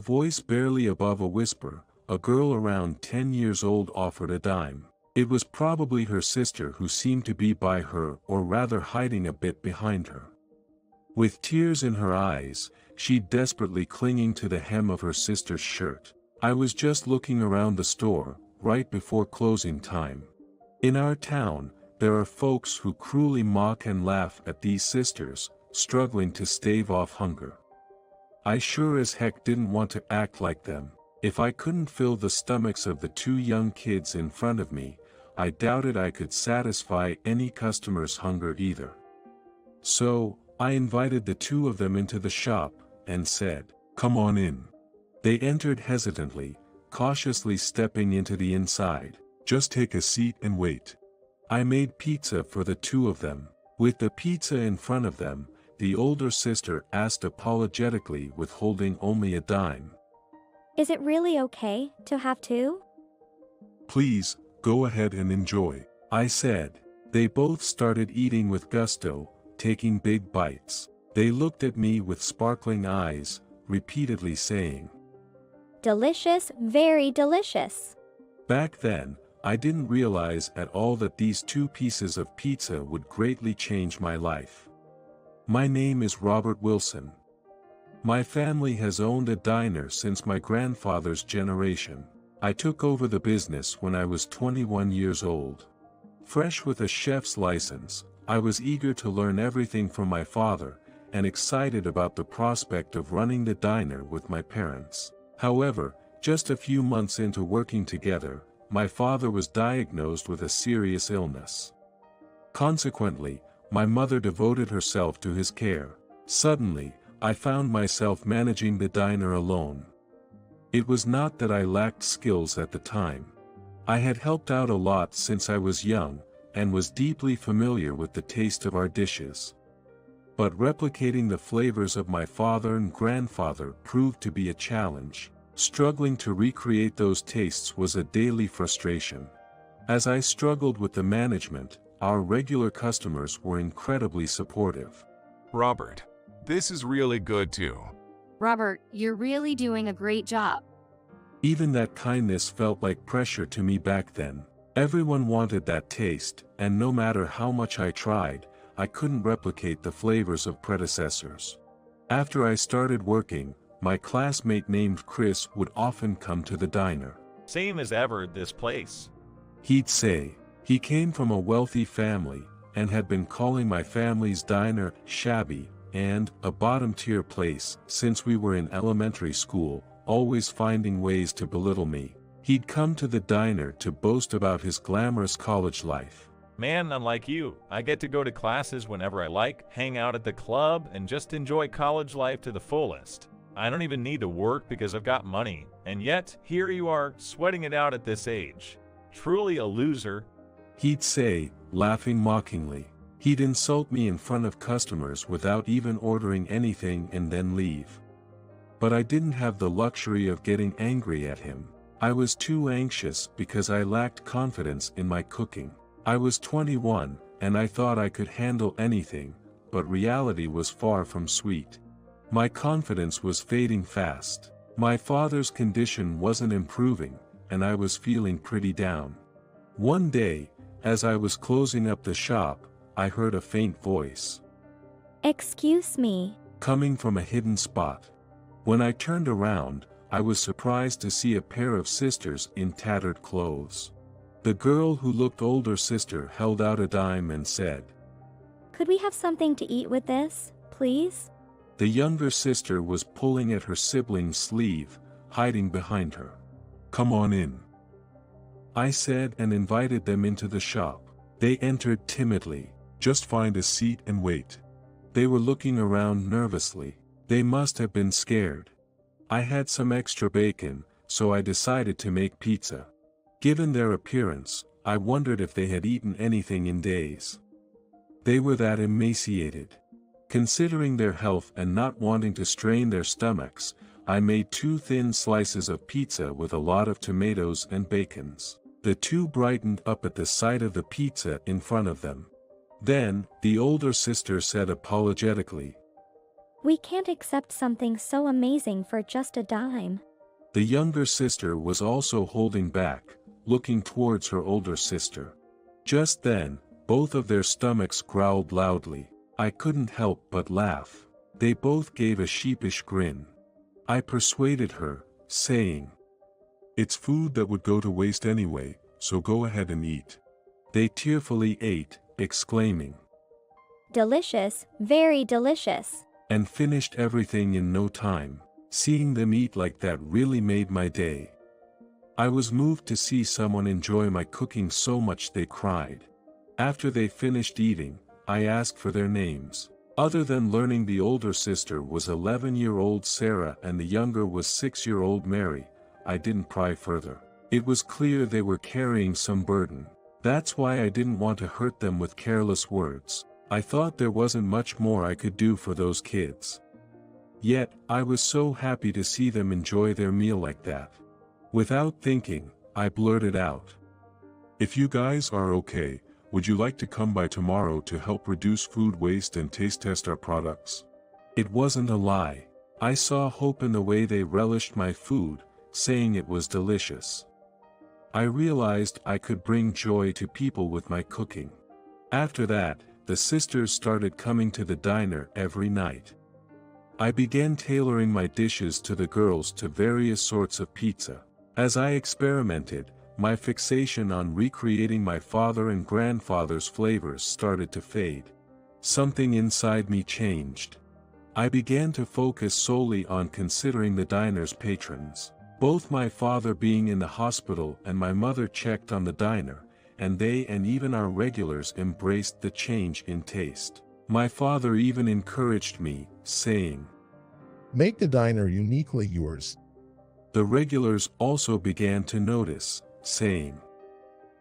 Voice barely above a whisper, a girl around 10 years old offered a dime. It was probably her sister who seemed to be by her, or rather hiding a bit behind her. With tears in her eyes, she desperately clinging to the hem of her sister's shirt. I was just looking around the store, right before closing time. In our town, there are folks who cruelly mock and laugh at these sisters, struggling to stave off hunger. I sure as heck didn't want to act like them. If I couldn't fill the stomachs of the two young kids in front of me, I doubted I could satisfy any customer's hunger either. So, I invited the two of them into the shop, and said, "Come on in." They entered hesitantly, cautiously stepping into the inside. "Just take a seat and wait." I made pizza for the two of them. With the pizza in front of them, the older sister asked apologetically, withholding only a dime. Is it really okay to have two? "Please, go ahead and enjoy," I said. They both started eating with gusto, taking big bites. They looked at me with sparkling eyes, repeatedly saying, Delicious, very delicious. Back then, I didn't realize at all that these two pieces of pizza would greatly change my life. My name is Robert Wilson. My family has owned a diner since my grandfather's generation. I took over the business when I was 21 years old. Fresh with a chef's license, I was eager to learn everything from my father, and excited about the prospect of running the diner with my parents. However, just a few months into working together, my father was diagnosed with a serious illness. Consequently, my mother devoted herself to his care. Suddenly, I found myself managing the diner alone. It was not that I lacked skills at the time. I had helped out a lot since I was young, and was deeply familiar with the taste of our dishes. But replicating the flavors of my father and grandfather proved to be a challenge. Struggling to recreate those tastes was a daily frustration. As I struggled with the management, our regular customers were incredibly supportive. Robert, this is really good too. Robert, you're really doing a great job. Even that kindness felt like pressure to me back then. Everyone wanted that taste, and no matter how much I tried, I couldn't replicate the flavors of predecessors. After I started working, my classmate named Chris would often come to the diner. Same as ever at this place. He'd say, he came from a wealthy family, and had been calling my family's diner shabby, and a bottom-tier place since we were in elementary school, always finding ways to belittle me. He'd come to the diner to boast about his glamorous college life. Man, unlike you, I get to go to classes whenever I like, hang out at the club, and just enjoy college life to the fullest. I don't even need to work because I've got money, and yet, here you are, sweating it out at this age. Truly a loser. He'd say, laughing mockingly. He'd insult me in front of customers without even ordering anything and then leave. But I didn't have the luxury of getting angry at him. I was too anxious because I lacked confidence in my cooking. I was 21, and I thought I could handle anything, but reality was far from sweet. My confidence was fading fast. My father's condition wasn't improving, and I was feeling pretty down. One day, as I was closing up the shop, I heard a faint voice. Excuse me. Coming from a hidden spot. When I turned around, I was surprised to see a pair of sisters in tattered clothes. The girl who looked older sister held out a dime and said, Could we have something to eat with this, please? The younger sister was pulling at her sibling's sleeve, hiding behind her. Come on in, I said, and invited them into the shop. They entered timidly. Just find a seat and wait. They were looking around nervously. They must have been scared. I had some extra bacon, so I decided to make pizza. Given their appearance, I wondered if they had eaten anything in days. They were that emaciated. Considering their health and not wanting to strain their stomachs, I made 2 thin slices of pizza with a lot of tomatoes and bacons. The two brightened up at the sight of the pizza in front of them. Then, the older sister said apologetically, We can't accept something so amazing for just a dime. The younger sister was also holding back, looking towards her older sister. Just then, both of their stomachs growled loudly. I couldn't help but laugh. They both gave a sheepish grin. I persuaded her, saying, "It's food that would go to waste anyway, so go ahead and eat." They tearfully ate, exclaiming, Delicious, very delicious. and finished everything in no time. Seeing them eat like that really made my day. I was moved to see someone enjoy my cooking so much they cried. After they finished eating, I asked for their names. Other than learning the older sister was 11-year-old Sarah and the younger was 6-year-old Mary, I didn't pry further. It was clear they were carrying some burden. That's why I didn't want to hurt them with careless words. I thought there wasn't much more I could do for those kids. Yet, I was so happy to see them enjoy their meal like that. Without thinking, I blurted out, "If you guys are okay, would you like to come by tomorrow to help reduce food waste and taste test our products?" It wasn't a lie. I saw hope in the way they relished my food, saying it was delicious. I realized I could bring joy to people with my cooking. After that, the sisters started coming to the diner every night. I began tailoring my dishes to the girls to various sorts of pizza. As I experimented, my fixation on recreating my father and grandfather's flavors started to fade. Something inside me changed. I began to focus solely on considering the diner's patrons. Both my father being in the hospital and my mother checked on the diner, and they and even our regulars embraced the change in taste. My father even encouraged me, saying, "Make the diner uniquely yours." The regulars also began to notice, saying,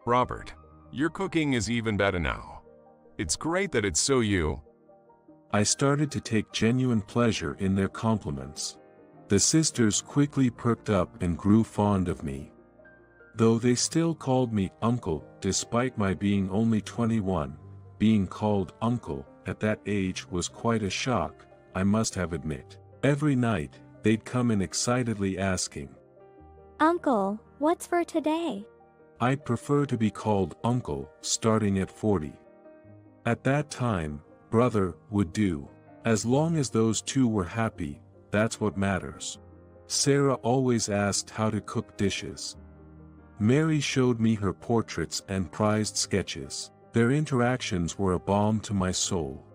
Robert, your cooking is even better now. It's great that it's so you. I started to take genuine pleasure in their compliments. The sisters quickly perked up and grew fond of me. Though they still called me uncle, despite my being only 21, being called uncle at that age was quite a shock, I must have admit. Every night, they'd come in excitedly asking, Uncle, what's for today? I'd prefer to be called uncle, starting at 40. At that time, brother would do. As long as those two were happy, that's what matters. Sarah always asked how to cook dishes. Mary showed me her portraits and prized sketches. Their interactions were a balm to my soul.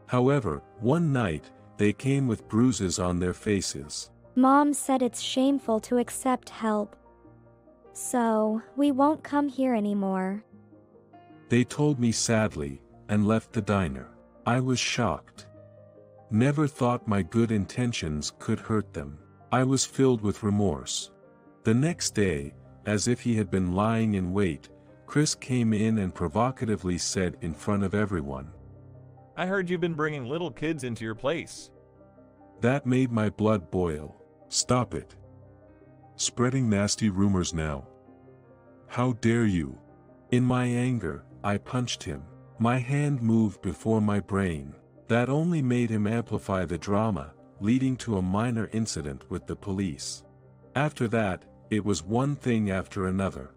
However, one night, they came with bruises on their faces. Mom said it's shameful to accept help. So, we won't come here anymore. They told me sadly, and left the diner. I was shocked. Never thought my good intentions could hurt them. I was filled with remorse. The next day, as if he had been lying in wait, Chris came in and provocatively said in front of everyone, I heard you've been bringing little kids into your place. That made my blood boil. Stop it. Spreading nasty rumors now. How dare you? In my anger, I punched him. My hand moved before my brain. That only made him amplify the drama, leading to a minor incident with the police. After that, it was one thing after another.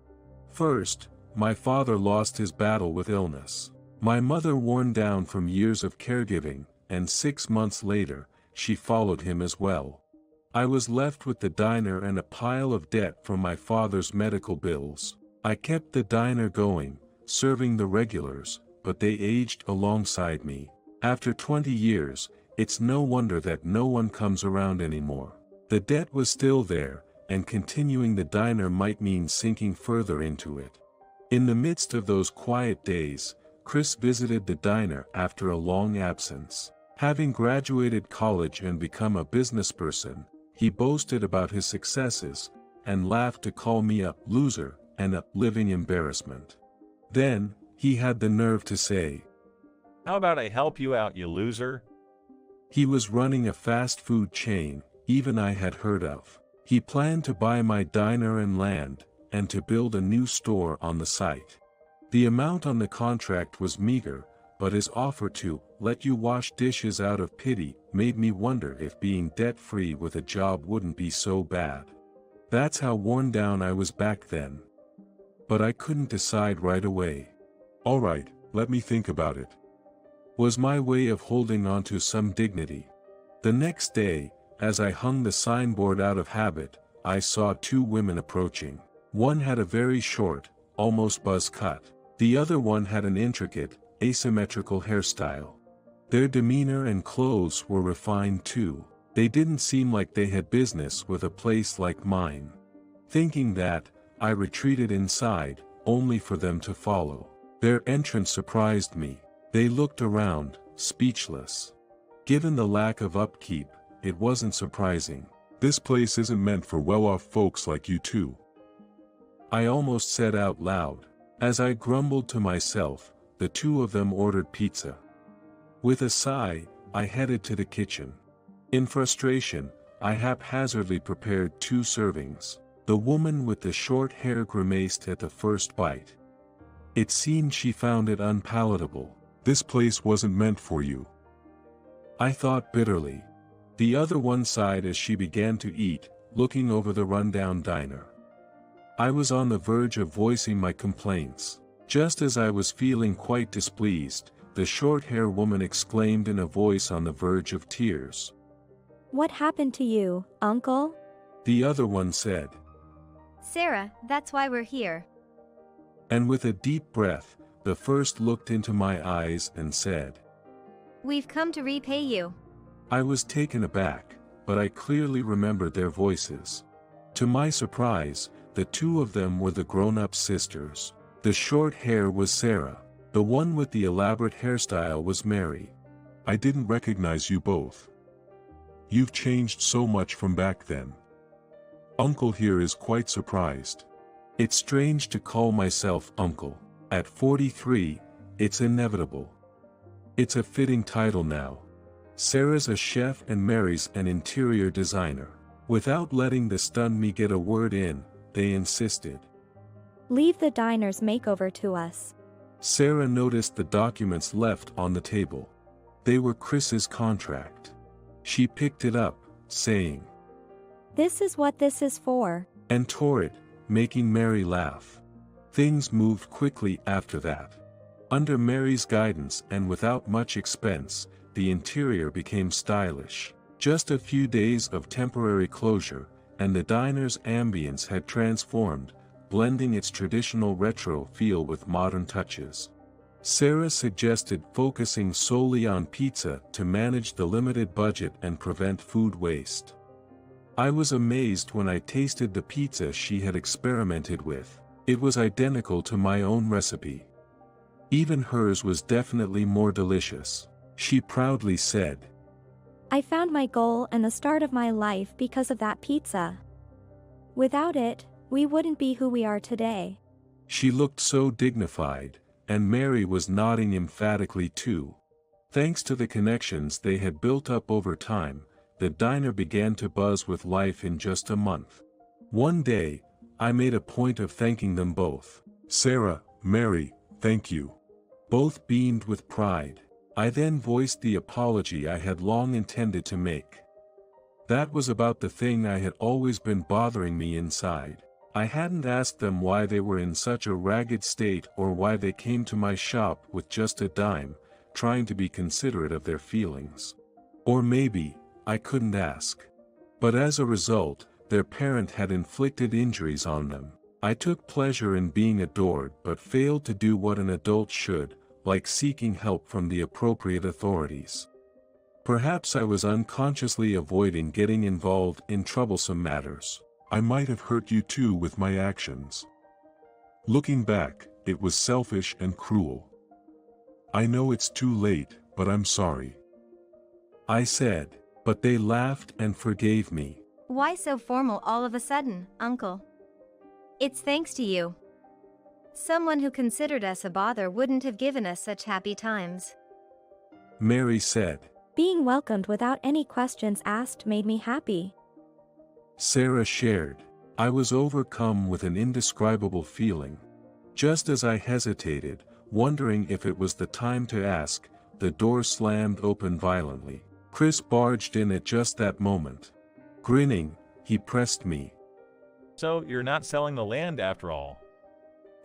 First, my father lost his battle with illness. My mother worn down from years of caregiving, and 6 months later, she followed him as well. I was left with the diner and a pile of debt from my father's medical bills. I kept the diner going, serving the regulars, but they aged alongside me. After 20 years, it's no wonder that no one comes around anymore. The debt was still there, and continuing the diner might mean sinking further into it. In the midst of those quiet days, Chris visited the diner after a long absence. Having graduated college and become a businessperson, he boasted about his successes, and laughed to call me a loser and a living embarrassment. Then, he had the nerve to say, How about I help you out, you loser? He was running a fast food chain, even I had heard of. He planned to buy my diner and land, and to build a new store on the site. The amount on the contract was meager, but his offer to let you wash dishes out of pity, made me wonder if being debt-free with a job wouldn't be so bad. That's how worn down I was back then. But I couldn't decide right away. Alright, let me think about it. Was my way of holding on to some dignity. The next day, as I hung the signboard out of habit, I saw two women approaching. One had a very short, almost buzz cut. The other one had an intricate, asymmetrical hairstyle. Their demeanor and clothes were refined too. They didn't seem like they had business with a place like mine. Thinking that, I retreated inside, only for them to follow. Their entrance surprised me. They looked around, speechless. Given the lack of upkeep, it wasn't surprising. This place isn't meant for well-off folks like you two. I almost said out loud. As I grumbled to myself, the two of them ordered pizza. With a sigh, I headed to the kitchen. In frustration, I haphazardly prepared 2 servings. The woman with the short hair grimaced at the first bite. It seemed she found it unpalatable. This place wasn't meant for you. I thought bitterly. The other one sighed as she began to eat, looking over the rundown diner. I was on the verge of voicing my complaints. Just as I was feeling quite displeased, the short-haired woman exclaimed in a voice on the verge of tears. What happened to you, Uncle? The other one said. Sarah, that's why we're here. And with a deep breath, the first looked into my eyes and said, We've come to repay you. I was taken aback, but I clearly remembered their voices. To my surprise, the two of them were the grown-up sisters. The short hair was Sarah. The one with the elaborate hairstyle was Mary. I didn't recognize you both. You've changed so much from back then. Uncle here is quite surprised. It's strange to call myself uncle. At 43, it's inevitable. It's a fitting title now. Sarah's a chef and Mary's an interior designer. Without letting the stunned me get a word in, they insisted. Leave the diner's makeover to us. Sarah noticed the documents left on the table. They were Chris's contract. She picked it up, saying, This is what this is for. And tore it, making Mary laugh. Things moved quickly after that. Under Mary's guidance and without much expense, the interior became stylish. Just a few days of temporary closure, and the diner's ambience had transformed, blending its traditional retro feel with modern touches. Sarah suggested focusing solely on pizza to manage the limited budget and prevent food waste. I was amazed when I tasted the pizza she had experimented with. It was identical to my own recipe. Even hers was definitely more delicious. She proudly said, I found my goal and the start of my life because of that pizza. Without it, we wouldn't be who we are today. She looked so dignified, and Mary was nodding emphatically too. Thanks to the connections they had built up over time, the diner began to buzz with life in just a month. One day, I made a point of thanking them both. Sarah, Mary, thank you. Both beamed with pride. I then voiced the apology I had long intended to make. That was about the thing I had always been bothering me inside. I hadn't asked them why they were in such a ragged state or why they came to my shop with just a dime, trying to be considerate of their feelings. Or maybe, I couldn't ask. But as a result, their parent had inflicted injuries on them. I took pleasure in being adored but failed to do what an adult should, like seeking help from the appropriate authorities. Perhaps I was unconsciously avoiding getting involved in troublesome matters. I might have hurt you too with my actions. Looking back, it was selfish and cruel. I know it's too late, but I'm sorry. I said, but they laughed and forgave me. Why so formal all of a sudden, Uncle? It's thanks to you. Someone who considered us a bother wouldn't have given us such happy times. Mary said. Being welcomed without any questions asked made me happy. Sarah shared. I was overcome with an indescribable feeling. Just as I hesitated, wondering if it was the time to ask, the door slammed open violently. Chris barged in at just that moment. Grinning, he pressed me. So you're not selling the land after all?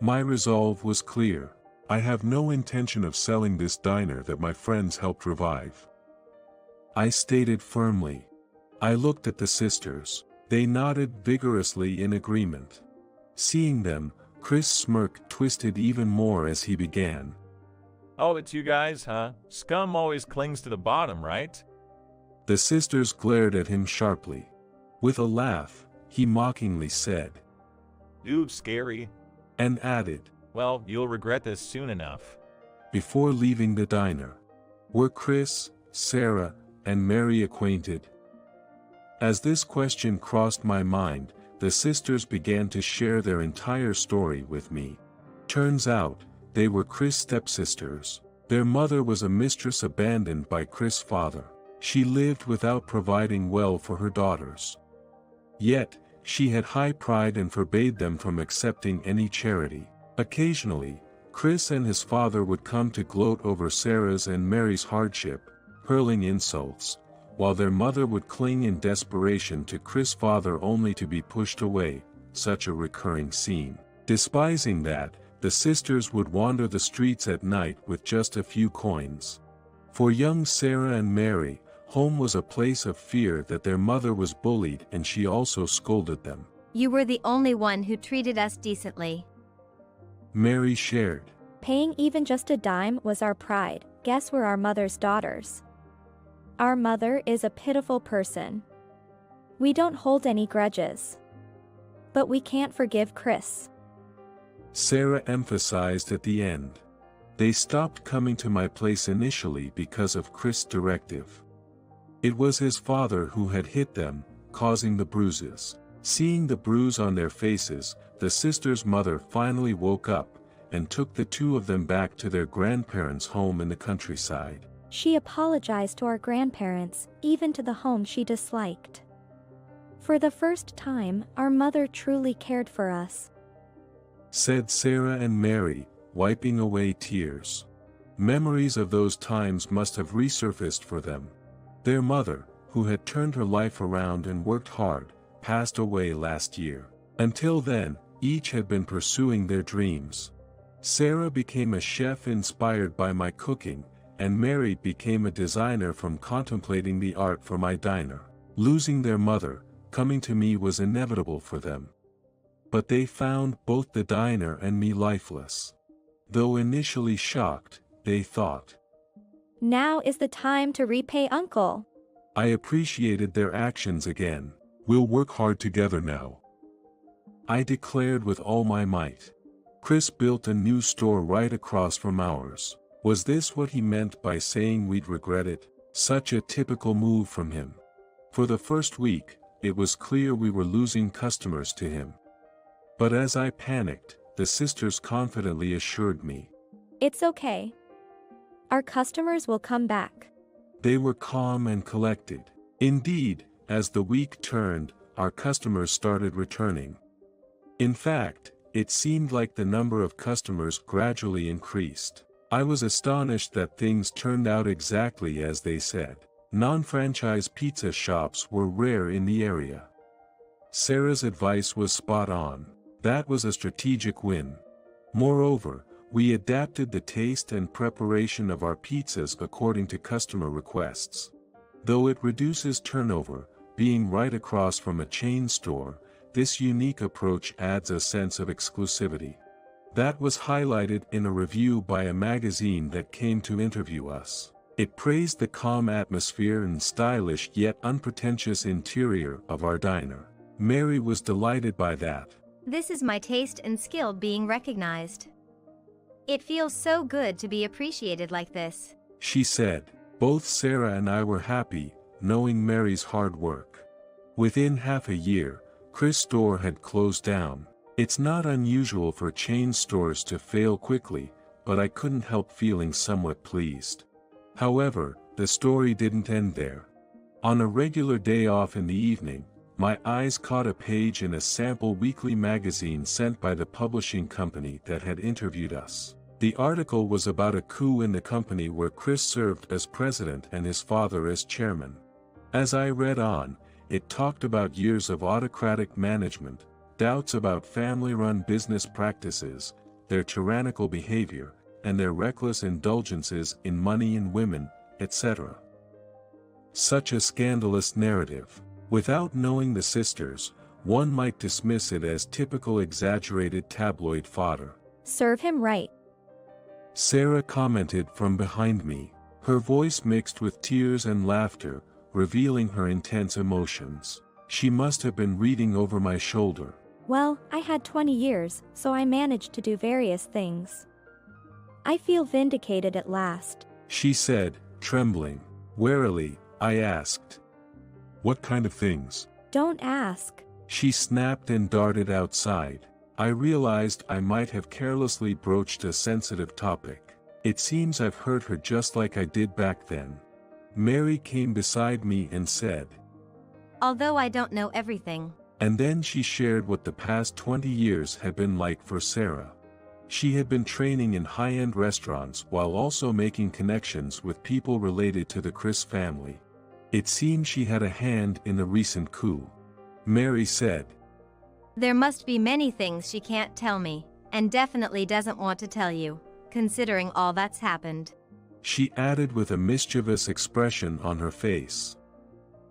My resolve was clear. I have no intention of selling this diner that my friends helped revive, I stated firmly. I looked at the sisters. They nodded vigorously in agreement. Seeing them, Chris' smirk twisted even more as he began. Oh, it's you guys, huh? Scum always clings to the bottom, right? The sisters glared at him sharply. With a laugh, he mockingly said, Ooh, scary. And added, Well, you'll regret this soon enough. Before leaving the diner, were Chris, Sarah, and Mary acquainted? As this question crossed my mind, the sisters began to share their entire story with me. Turns out, they were Chris' stepsisters. Their mother was a mistress abandoned by Chris' father. She lived without providing well for her daughters. Yet, she had high pride and forbade them from accepting any charity. Occasionally, Chris and his father would come to gloat over Sarah's and Mary's hardship, hurling insults, while their mother would cling in desperation to Chris' father only to be pushed away, such a recurring scene. Despising that, the sisters would wander the streets at night with just a few coins. For young Sarah and Mary, home was a place of fear that their mother was bullied and she also scolded them. You were the only one who treated us decently. Mary shared. Paying even just a dime was our pride. Guess we're our mother's daughters. Our mother is a pitiful person. We don't hold any grudges. But we can't forgive Chris. Sarah emphasized at the end. They stopped coming to my place initially because of Chris' directive. It was his father who had hit them, causing the bruises. Seeing the bruise on their faces, the sisters' mother finally woke up, and took the two of them back to their grandparents' home in the countryside. She apologized to our grandparents, even to the home she disliked. For the first time, our mother truly cared for us, said Sarah and Mary, wiping away tears. Memories of those times must have resurfaced for them. Their mother, who had turned her life around and worked hard, passed away last year. Until then, each had been pursuing their dreams. Sarah became a chef inspired by my cooking, and Mary became a designer from contemplating the art for my diner. Losing their mother, coming to me was inevitable for them. But they found both the diner and me lifeless. Though initially shocked, they thought, now is the time to repay Uncle. I appreciated their actions again. We'll work hard together now, I declared with all my might. Chris built a new store right across from ours. Was this what he meant by saying we'd regret it? Such a typical move from him. For the first week, it was clear we were losing customers to him. But as I panicked, the sisters confidently assured me, it's okay. Our customers will come back. They were calm and collected. Indeed, as the week turned, our customers started returning. In fact, it seemed like the number of customers gradually increased. I was astonished that things turned out exactly as they said. Non-franchise pizza shops were rare in the area. Sarah's advice was spot on. That was a strategic win. Moreover, we adapted the taste and preparation of our pizzas according to customer requests. Though it reduces turnover, being right across from a chain store, this unique approach adds a sense of exclusivity. That was highlighted in a review by a magazine that came to interview us. It praised the calm atmosphere and stylish yet unpretentious interior of our diner. Mary was delighted by that. This is my taste and skill being recognized. It feels so good to be appreciated like this, she said. Both Sarah and I were happy, knowing Mary's hard work. Within half a year, Chris' store had closed down. It's not unusual for chain stores to fail quickly, but I couldn't help feeling somewhat pleased. However, the story didn't end there. On a regular day off in the evening, my eyes caught a page in a sample weekly magazine sent by the publishing company that had interviewed us. The article was about a coup in the company where Chris served as president and his father as chairman. As I read on, it talked about years of autocratic management, doubts about family-run business practices, their tyrannical behavior, and their reckless indulgences in money and women, etc. Such a scandalous narrative. Without knowing the sisters, one might dismiss it as typical exaggerated tabloid fodder. Serve him right. Sarah commented from behind me, her voice mixed with tears and laughter, revealing her intense emotions. She must have been reading over my shoulder. Well, I had 20 years, so I managed to do various things. I feel vindicated at last. She said, trembling. Warily, I asked. What kind of things? Don't ask. She snapped and darted outside. I realized I might have carelessly broached a sensitive topic. It seems I've hurt her just like I did back then. Mary came beside me and said, Although I don't know everything. And then she shared what the past 20 years had been like for Sarah. She had been training in high-end restaurants while also making connections with people related to the Chris family. It seemed she had a hand in the recent coup. Mary said, There must be many things she can't tell me, and definitely doesn't want to tell you, considering all that's happened. She added with a mischievous expression on her face.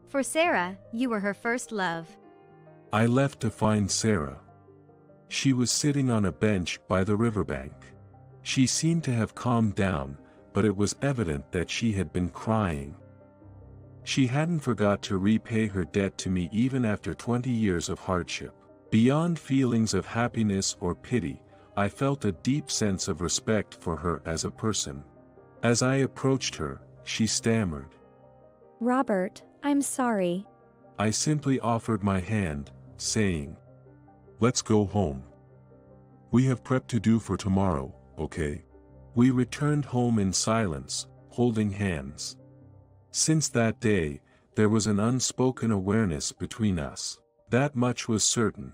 For Sarah, you were her first love. I left to find Sarah. She was sitting on a bench by the riverbank. She seemed to have calmed down, but it was evident that she had been crying. She hadn't forgot to repay her debt to me even after 20 years of hardship. Beyond feelings of happiness or pity, I felt a deep sense of respect for her as a person. As I approached her, she stammered. Robert, I'm sorry. I simply offered my hand, saying, Let's go home. We have prep to do for tomorrow, okay? We returned home in silence, holding hands. Since that day, there was an unspoken awareness between us. That much was certain.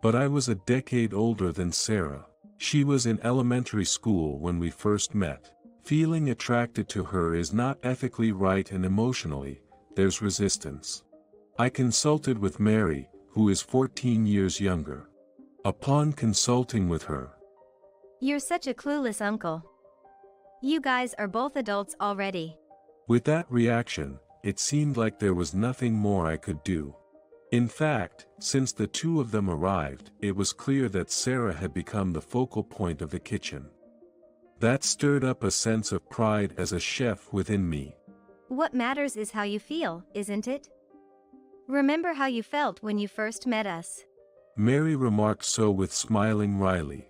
But I was a decade older than Sarah. She was in elementary school when we first met. Feeling attracted to her is not ethically right, and emotionally, there's resistance. I consulted with Mary, who is 14 years younger. Upon consulting with her, You're such a clueless uncle. You guys are both adults already. with that reaction, it seemed like there was nothing more I could do. In fact, since the two of them arrived, it was clear that Sarah had become the focal point of the kitchen. That stirred up a sense of pride as a chef within me. What matters is how you feel, isn't it? Remember how you felt when you first met us. Mary remarked so with smiling wryly.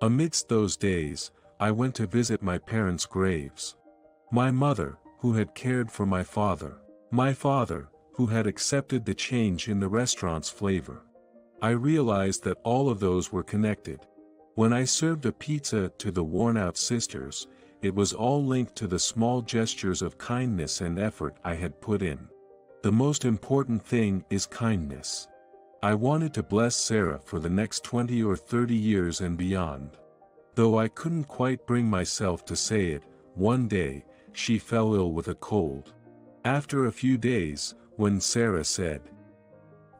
Amidst those days, I went to visit my parents' graves. My mother, who had cared for my father. My father, who had accepted the change in the restaurant's flavor. I realized that all of those were connected. When I served a pizza to the worn-out sisters, it was all linked to the small gestures of kindness and effort I had put in. The most important thing is kindness. I wanted to bless Sarah for the next 20 or 30 years and beyond. Though I couldn't quite bring myself to say it, one day, she fell ill with a cold. After a few days, when Sarah said,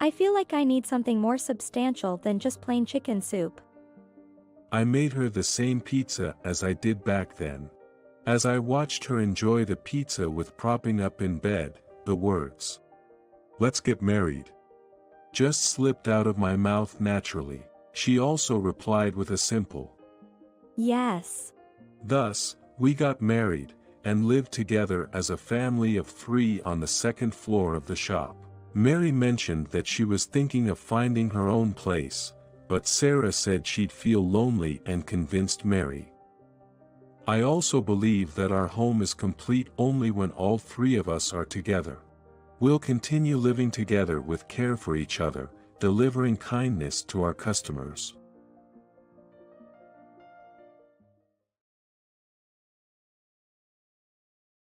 I feel like I need something more substantial than just plain chicken soup. I made her the same pizza as I did back then. As I watched her enjoy the pizza with propping up in bed, the words, Let's get married, just slipped out of my mouth naturally. She also replied with a simple, Yes. Thus, we got married, and lived together as a family of 3 on the second floor of the shop. Mary mentioned that she was thinking of finding her own place, but Sarah said she'd feel lonely and convinced Mary. I also believe that our home is complete only when all 3 of us are together. We'll continue living together with care for each other, delivering kindness to our customers.